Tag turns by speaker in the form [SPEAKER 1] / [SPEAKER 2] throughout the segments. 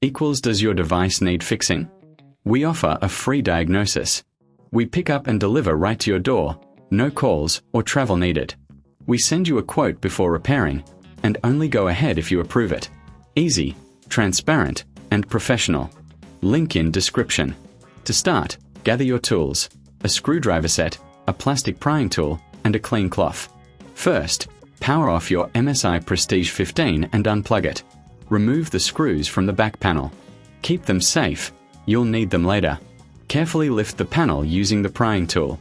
[SPEAKER 1] equals does your device need fixing? We offer a free diagnosis. We pick up and deliver right to your door, no calls or travel needed. We send you a quote before repairing, and only go ahead if you approve it. Easy, transparent, and professional. Link in description. To start, gather your tools, a screwdriver set, a plastic prying tool, and a clean cloth. First, power off your MSI Prestige 15 and unplug it. Remove the screws from the back panel. Keep them safe, you'll need them later. Carefully lift the panel using the prying tool.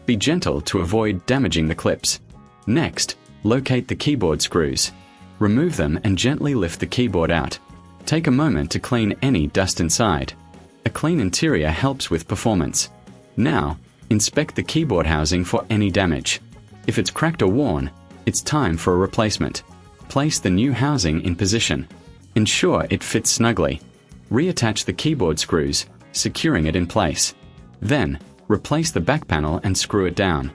[SPEAKER 1] Be gentle to avoid damaging the clips. Next, locate the keyboard screws. Remove them and gently lift the keyboard out. Take a moment to clean any dust inside. A clean interior helps with performance. Now, inspect the keyboard housing for any damage. If it's cracked or worn, it's time for a replacement. Place the new housing in position. Ensure it fits snugly. Reattach the keyboard screws, securing it in place. Then, replace the back panel and screw it down.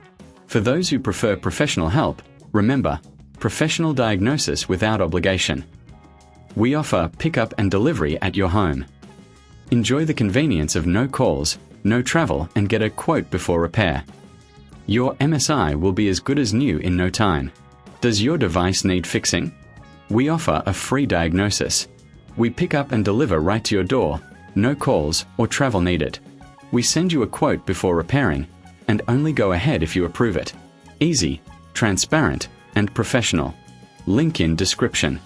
[SPEAKER 1] For those who prefer professional help, remember, professional diagnosis without obligation. We offer pickup and delivery at your home. Enjoy the convenience of no calls, no travel, and get a quote before repair. Your MSI will be as good as new in no time. Does your device need fixing? We offer a free diagnosis. We pick up and deliver right to your door, no calls or travel needed. We send you a quote before repairing, and only go ahead if you approve it. Easy, transparent, and professional. Link in description.